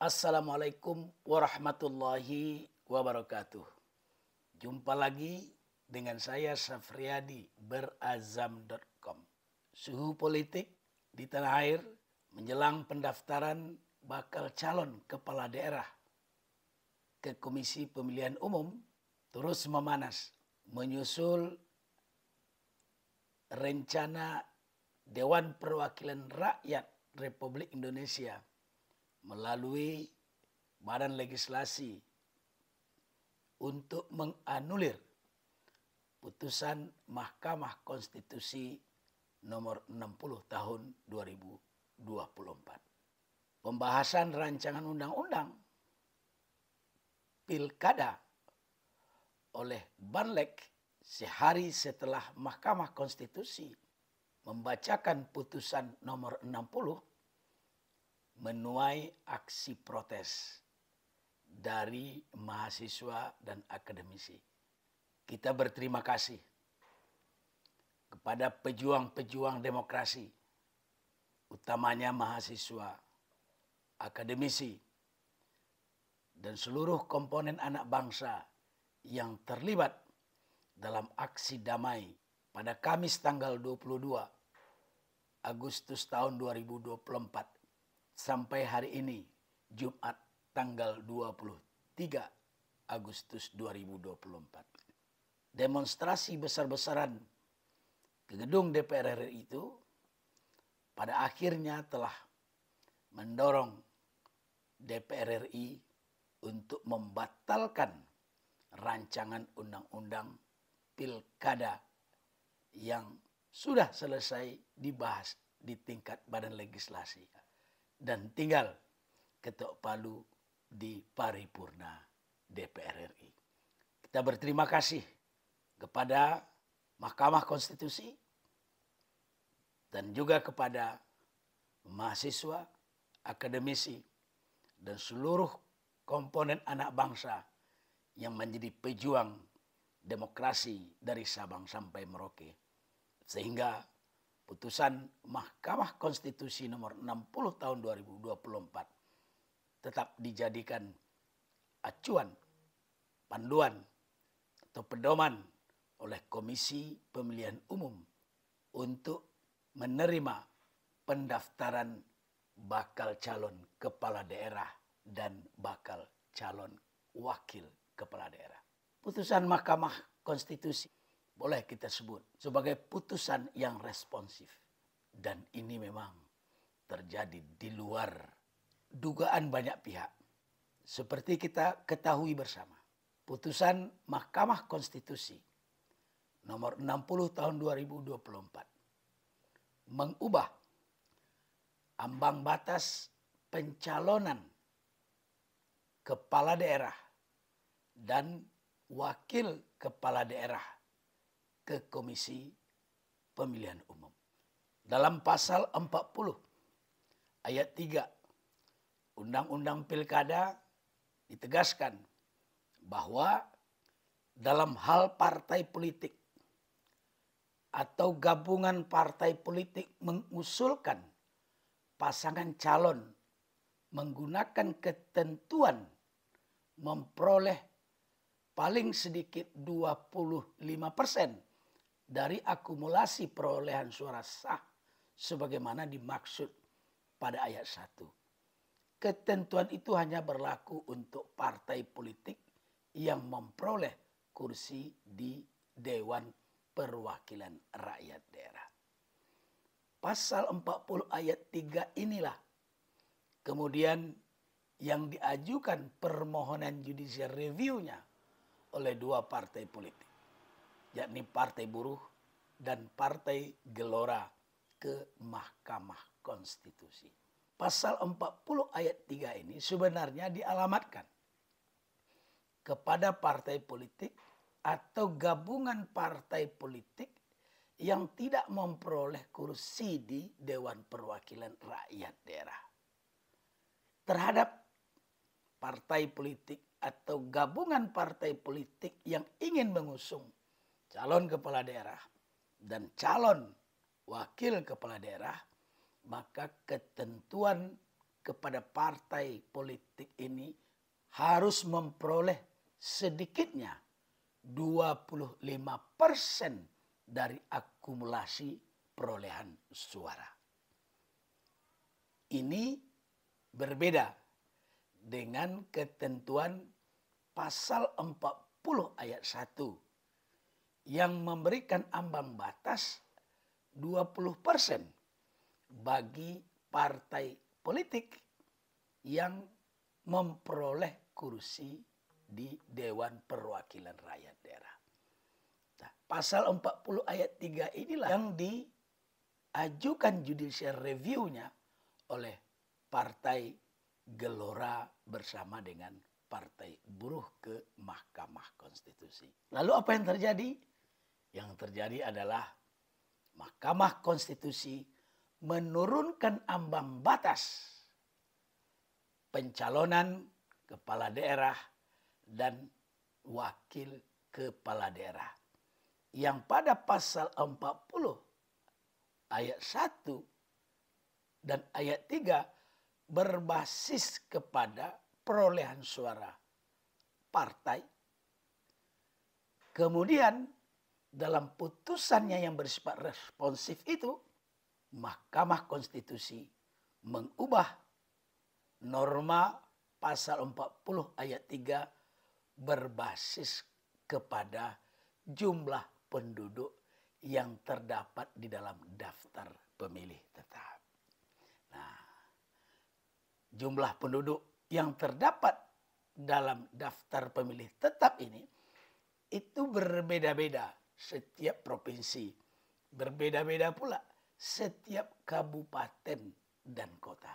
Assalamualaikum warahmatullahi wabarakatuh. Jumpa lagi dengan saya Safriadi berazam.com. Suhu politik di tanah air menjelang pendaftaran bakal calon kepala daerah ke Komisi Pemilihan Umum terus memanas menyusul rencana Dewan Perwakilan Rakyat Republik Indonesia melalui Badan Legislasi untuk menganulir putusan Mahkamah Konstitusi nomor 60 tahun 2024. Pembahasan rancangan undang-undang Pilkada oleh Banlek sehari setelah Mahkamah Konstitusi membacakan putusan nomor 60 menuai aksi protes dari mahasiswa dan akademisi. Kita berterima kasih kepada pejuang-pejuang demokrasi, utamanya mahasiswa, akademisi, dan seluruh komponen anak bangsa yang terlibat dalam aksi damai pada Kamis tanggal 22 Agustus tahun 2024 sampai hari ini Jumat tanggal 23 Agustus 2024. Demonstrasi besar-besaran ke gedung DPR RI itu pada akhirnya telah mendorong DPR RI untuk membatalkan rancangan undang-undang Pilkada yang sudah selesai dibahas di tingkat Badan Legislasi dan tinggal ketok palu di paripurna DPR RI. Kita berterima kasih kepada Mahkamah Konstitusi dan juga kepada mahasiswa, akademisi, dan seluruh komponen anak bangsa yang menjadi pejuang demokrasi dari Sabang sampai Merauke. Sehingga putusan Mahkamah Konstitusi nomor 60 tahun 2024 tetap dijadikan acuan, panduan, atau pedoman oleh Komisi Pemilihan Umum untuk menerima pendaftaran bakal calon kepala daerah dan bakal calon wakil kepala daerah. Putusan Mahkamah Konstitusi boleh kita sebut sebagai putusan yang responsif. Dan ini memang terjadi di luar dugaan banyak pihak. Seperti kita ketahui bersama, putusan Mahkamah Konstitusi nomor 60 tahun 2024 mengubah ambang batas pencalonan kepala daerah dan wakil kepala daerah ke Komisi Pemilihan Umum. Dalam pasal 40 ayat 3 Undang-Undang Pilkada ditegaskan bahwa dalam hal partai politik atau gabungan partai politik mengusulkan pasangan calon menggunakan ketentuan memperoleh paling sedikit 25% dari akumulasi perolehan suara sah sebagaimana dimaksud pada ayat 1. Ketentuan itu hanya berlaku untuk partai politik yang memperoleh kursi di Dewan Perwakilan Rakyat Daerah. Pasal 40 ayat 3 inilah kemudian yang diajukan permohonan judicial review-nya oleh dua partai politik, yakni Partai Buruh dan Partai Gelora ke Mahkamah Konstitusi. Pasal 40 ayat 3 ini sebenarnya dialamatkan kepada partai politik atau gabungan partai politik yang tidak memperoleh kursi di Dewan Perwakilan Rakyat Daerah. Terhadap partai politik atau gabungan partai politik yang ingin mengusung calon kepala daerah dan calon wakil kepala daerah, maka ketentuan kepada partai politik ini harus memperoleh sedikitnya 25% dari akumulasi perolehan suara. Ini berbeda dengan ketentuan pasal 40 ayat 1 yang memberikan ambang batas 20% bagi partai politik yang memperoleh kursi di Dewan Perwakilan Rakyat Daerah. Nah, pasal 40 ayat 3 inilah yang diajukan judicial review-nya oleh Partai Gelora bersama dengan Partai Buruh ke Mahkamah Konstitusi. Lalu apa yang terjadi? Yang terjadi adalah Mahkamah Konstitusi menurunkan ambang batas pencalonan kepala daerah dan wakil kepala daerah yang pada pasal 40 ayat 1 dan ayat 3 berbasis kepada perolehan suara partai. Kemudian dalam putusannya yang bersifat responsif itu, Mahkamah Konstitusi mengubah norma pasal 40 ayat 3 berbasis kepada jumlah penduduk yang terdapat di dalam daftar pemilih tetap. Nah, jumlah penduduk yang terdapat dalam daftar pemilih tetap ini itu berbeda-beda setiap provinsi, berbeda-beda pula setiap kabupaten dan kota.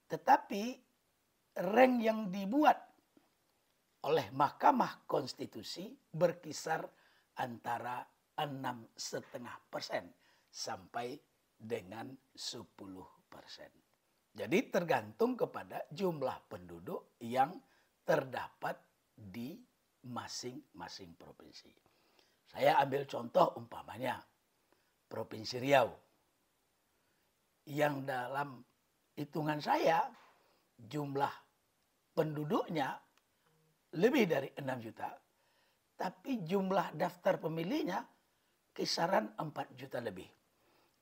Tetapi rank yang dibuat oleh Mahkamah Konstitusi berkisar antara 6,5% sampai dengan 10%. Jadi tergantung kepada jumlah penduduk yang terdapat di masing-masing provinsi. Saya ambil contoh umpamanya Provinsi Riau yang dalam hitungan saya jumlah penduduknya lebih dari 6 juta, tapi jumlah daftar pemilihnya kisaran 4 juta lebih.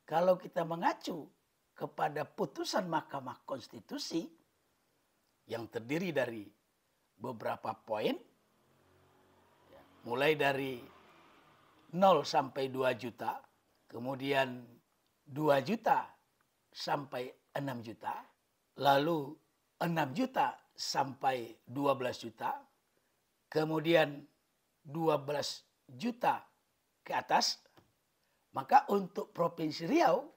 Kalau kita mengacu kepada putusan Mahkamah Konstitusi yang terdiri dari beberapa poin, mulai dari 0 sampai 2 juta, kemudian 2 juta sampai 6 juta, lalu 6 juta sampai 12 juta, kemudian 12 juta ke atas, maka untuk Provinsi Riau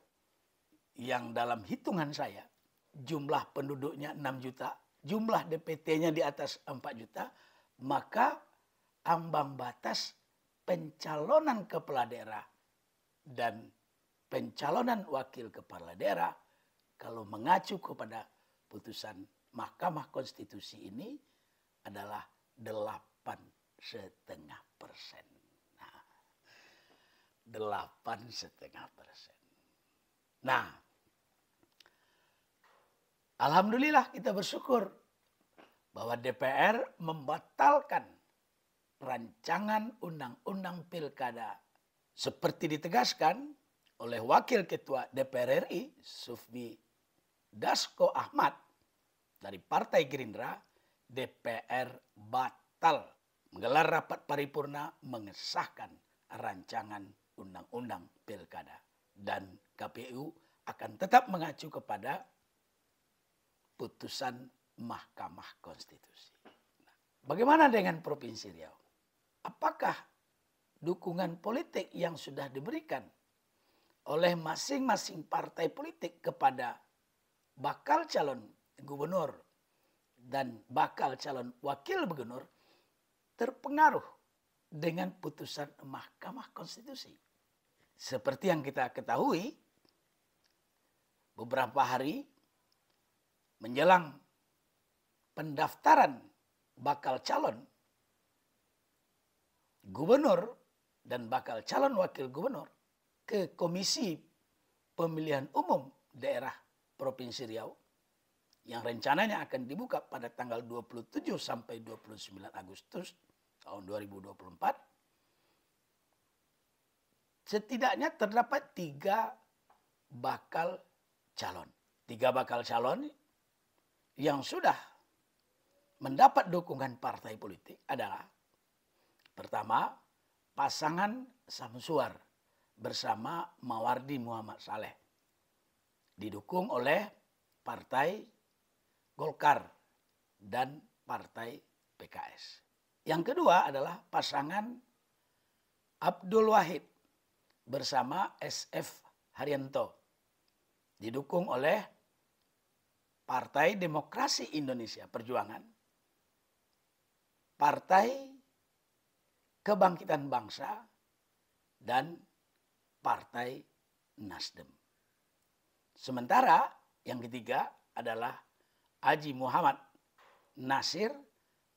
yang dalam hitungan saya jumlah penduduknya 6 juta, jumlah DPT-nya di atas 4 juta, maka ambang batas pencalonan kepala daerah dan pencalonan wakil kepala daerah kalau mengacu kepada putusan Mahkamah Konstitusi ini adalah 8,5%. Nah, 8,5%. Nah, alhamdulillah kita bersyukur bahwa DPR membatalkan rancangan undang-undang pilkada seperti ditegaskan oleh Wakil Ketua DPR RI Sufmi Dasko Ahmad dari Partai Gerindra. DPR batal menggelar rapat paripurna mengesahkan rancangan undang-undang pilkada dan KPU akan tetap mengacu kepada putusan Mahkamah Konstitusi. Nah, bagaimana dengan Provinsi Riau? Apakah dukungan politik yang sudah diberikan oleh masing-masing partai politik kepada bakal calon gubernur dan bakal calon wakil gubernur terpengaruh dengan putusan Mahkamah Konstitusi? Seperti yang kita ketahui, beberapa hari menjelang pendaftaran bakal calon gubernur dan bakal calon wakil gubernur ke Komisi Pemilihan Umum Daerah Provinsi Riau, yang rencananya akan dibuka pada tanggal 27 sampai 29 Agustus tahun 2024, setidaknya terdapat 3 bakal calon. 3 bakal calon yang sudah mendapat dukungan partai politik adalah: pertama, pasangan Samsuar bersama Mawardi Muhammad Saleh, didukung oleh Partai Golkar dan Partai PKS. Yang kedua adalah pasangan Abdul Wahid bersama SF Haryanto, didukung oleh Partai Demokrasi Indonesia Perjuangan, Partai Kebangkitan Bangsa, dan Partai Nasdem. Sementara yang ketiga adalah Haji Muhammad Nasir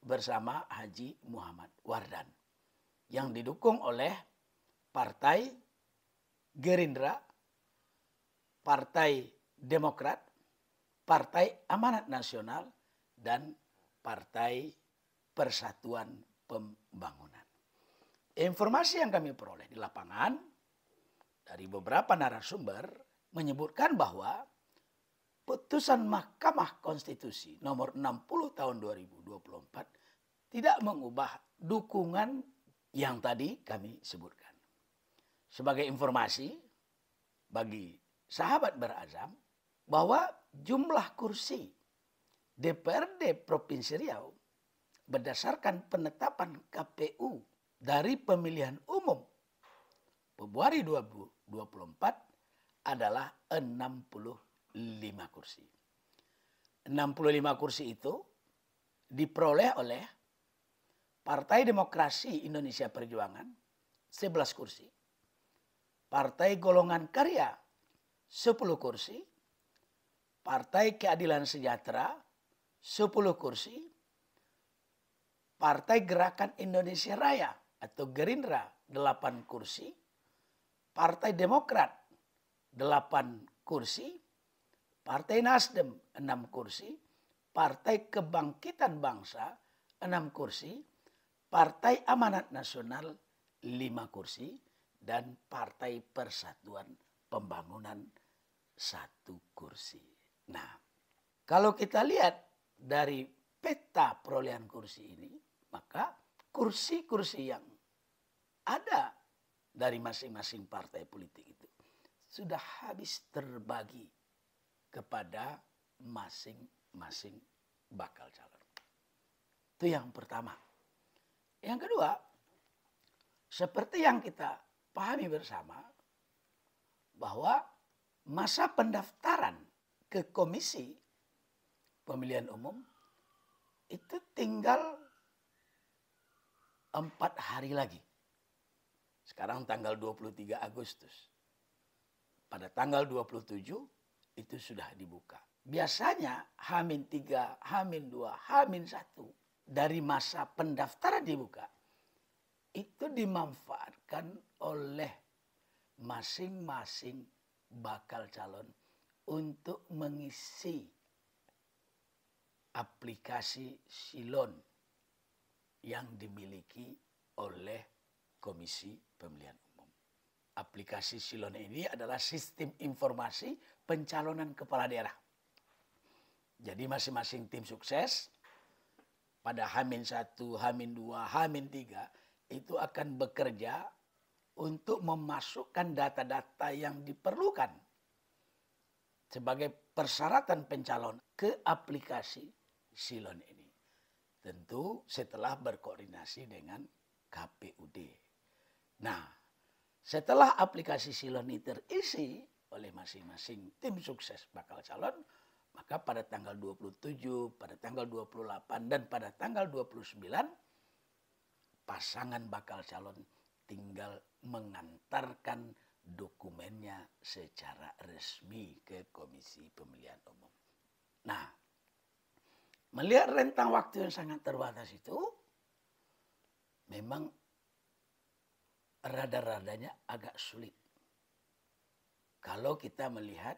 bersama Haji Muhammad Wardan, yang didukung oleh Partai Gerindra, Partai Demokrat, Partai Amanat Nasional, dan Partai Persatuan Pembangunan. Informasi yang kami peroleh di lapangan dari beberapa narasumber menyebutkan bahwa putusan Mahkamah Konstitusi nomor 60 tahun 2024 tidak mengubah dukungan yang tadi kami sebutkan. Sebagai informasi bagi sahabat berazam, bahwa jumlah kursi DPRD Provinsi Riau berdasarkan penetapan KPU dari pemilihan umum Februari 2024 adalah 65 kursi. 65 kursi itu diperoleh oleh Partai Demokrasi Indonesia Perjuangan 11 kursi, Partai Golongan Karya 10 kursi, Partai Keadilan Sejahtera 10 kursi, Partai Gerakan Indonesia Raya atau Gerindra 8 kursi, Partai Demokrat 8 kursi, Partai Nasdem 6 kursi, Partai Kebangkitan Bangsa 6 kursi, Partai Amanat Nasional 5 kursi, dan Partai Persatuan Pembangunan 1 kursi. Nah, kalau kita lihat dari peta perolehan kursi ini, maka kursi-kursi yang ada dari masing-masing partai politik itu sudah habis terbagi kepada masing-masing bakal calon. Itu yang pertama. Yang kedua, seperti yang kita pahami bersama, bahwa masa pendaftaran ke Komisi Pemilihan Umum itu tinggal 4 hari lagi. Sekarang tanggal 23 Agustus. Pada tanggal 27 itu sudah dibuka. Biasanya H-3, H-2, H-1 dari masa pendaftaran dibuka itu dimanfaatkan oleh masing-masing bakal calon untuk mengisi aplikasi Silon yang dimiliki oleh Komisi Pemilihan Umum. Aplikasi Silon ini adalah sistem informasi pencalonan kepala daerah. Jadi masing-masing tim sukses pada H-1, H-2, H-3 itu akan bekerja untuk memasukkan data-data yang diperlukan sebagai persyaratan pencalon ke aplikasi Silon ini. Tentu setelah berkoordinasi dengan KPUD. Nah, setelah aplikasi Silon ini terisi oleh masing-masing tim sukses bakal calon, maka pada tanggal 27, pada tanggal 28, dan pada tanggal 29, pasangan bakal calon tinggal mengantarkan dokumennya secara resmi ke Komisi Pemilihan Umum. Nah, melihat rentang waktu yang sangat terbatas itu, memang rada-radanya agak sulit. Kalau kita melihat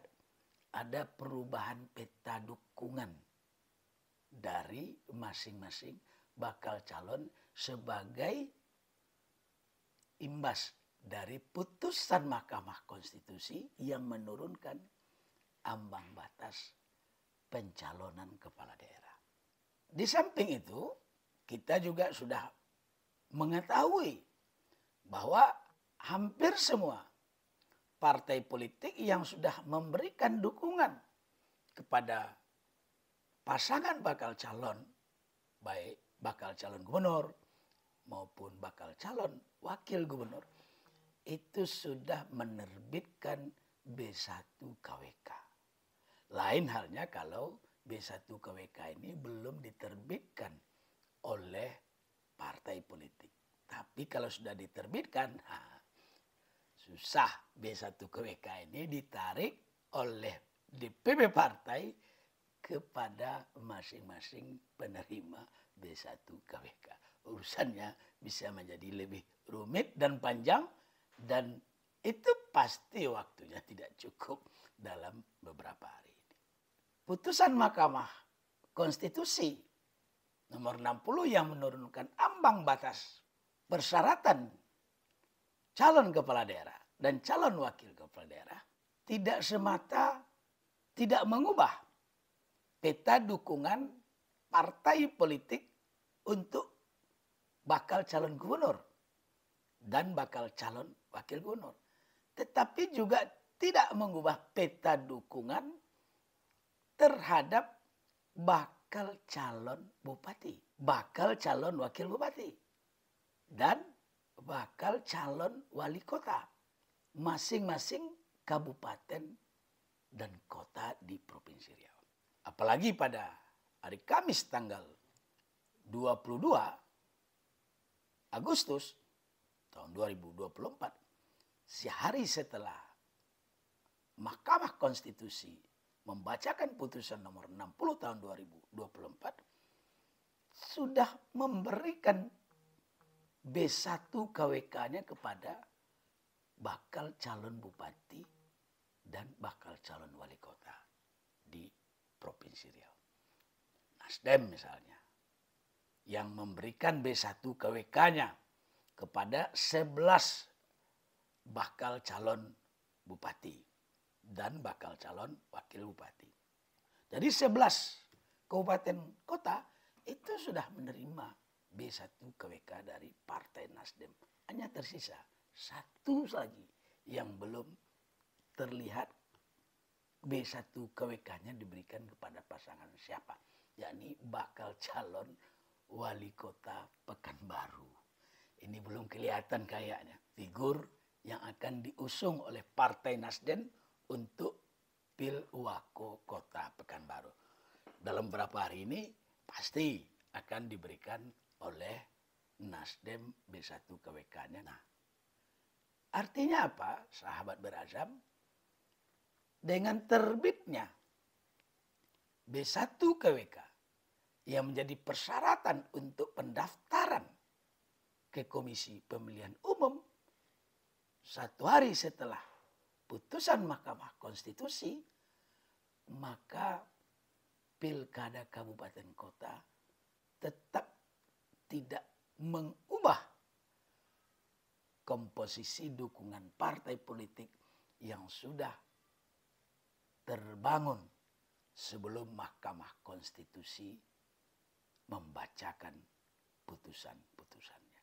ada perubahan peta dukungan dari masing-masing bakal calon sebagai imbas dari putusan Mahkamah Konstitusi yang menurunkan ambang batas pencalonan kepala daerah. Di samping itu, kita juga sudah mengetahui bahwa hampir semua partai politik yang sudah memberikan dukungan kepada pasangan bakal calon, baik bakal calon gubernur maupun bakal calon wakil gubernur, itu sudah menerbitkan B1 KWK. Lain halnya kalau B1 KWK ini belum diterbitkan oleh partai politik. Tapi kalau sudah diterbitkan, susah B1 KWK ini ditarik oleh DPP partai kepada masing-masing penerima B1 KWK. Urusannya bisa menjadi lebih rumit dan panjang, dan itu pasti waktunya tidak cukup dalam beberapa hari ini. Putusan Mahkamah Konstitusi nomor 60 yang menurunkan ambang batas persyaratan calon kepala daerah dan calon wakil kepala daerah tidak semata tidak mengubah peta dukungan partai politik untuk bakal calon gubernur dan bakal calon wakil gubernur. Tetapi juga tidak mengubah peta dukungan terhadap bakal calon bupati, bakal calon wakil bupati, dan bakal calon wali kota masing-masing kabupaten dan kota di Provinsi Riau. Apalagi pada hari Kamis tanggal 22 Agustus tahun 2024, sehari setelah Mahkamah Konstitusi membacakan putusan nomor 60 tahun 2024, sudah memberikan B1 KWK-nya kepada bakal calon bupati dan bakal calon wali kota di Provinsi Riau. Nasdem misalnya, yang memberikan B1 KWK-nya kepada 11 bakal calon bupati dan bakal calon wakil bupati. Jadi 11 kabupaten kota itu sudah menerima B1 KWK dari Partai Nasdem. Hanya tersisa satu lagi yang belum terlihat B1 KWK-nya diberikan kepada pasangan siapa, yakni bakal calon wali kota Pekanbaru. Ini belum kelihatan kayaknya figur yang akan diusung oleh Partai Nasdem untuk Pilwako Kota Pekanbaru. Dalam beberapa hari ini pasti akan diberikan oleh Nasdem B1 KWK-nya. Nah, artinya apa, sahabat berazam? Dengan terbitnya B1 KWK yang menjadi persyaratan untuk pendaftaran ke Komisi Pemilihan Umum, satu hari setelah putusan Mahkamah Konstitusi, maka pilkada kabupaten kota tetap tidak mengubah komposisi dukungan partai politik yang sudah terbangun sebelum Mahkamah Konstitusi membacakan putusan-putusannya.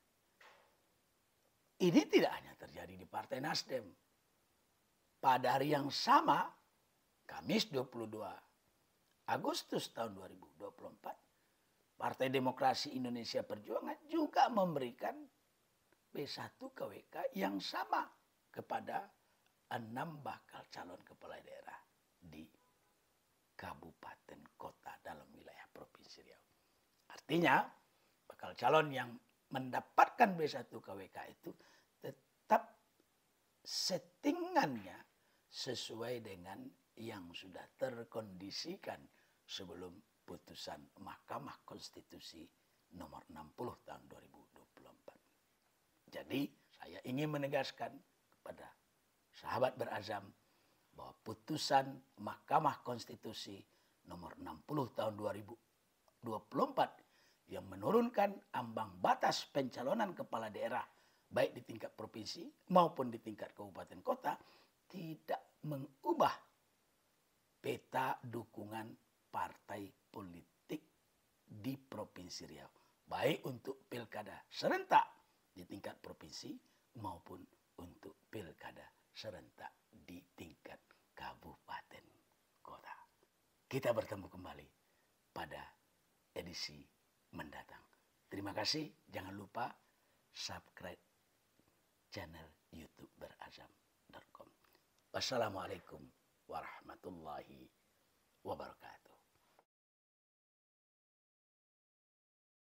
Ini tidak hanya terjadi di Partai Nasdem. Pada hari yang sama, Kamis 22 Agustus tahun 2024, Partai Demokrasi Indonesia Perjuangan juga memberikan B1 KWK yang sama kepada 6 bakal calon kepala daerah di kabupaten kota dalam wilayah Provinsi Riau. Artinya, bakal calon yang mendapatkan B1 KWK itu tetap settingannya sesuai dengan yang sudah terkondisikan sebelum putusan Mahkamah Konstitusi nomor 60 tahun 2024. Jadi, saya ingin menegaskan kepada sahabat berazam bahwa putusan Mahkamah Konstitusi nomor 60 tahun 2024 yang menurunkan ambang batas pencalonan kepala daerah baik di tingkat provinsi maupun di tingkat kabupaten kota tidak mengubah peta dukungan partai politik di Provinsi Riau, baik untuk pilkada serentak di tingkat provinsi maupun untuk pilkada serentak di tingkat kabupaten kota. Kita bertemu kembali pada edisi mendatang. Terima kasih, jangan lupa subscribe channel YouTube berazam.com. Wassalamualaikum warahmatullahi wabarakatuh.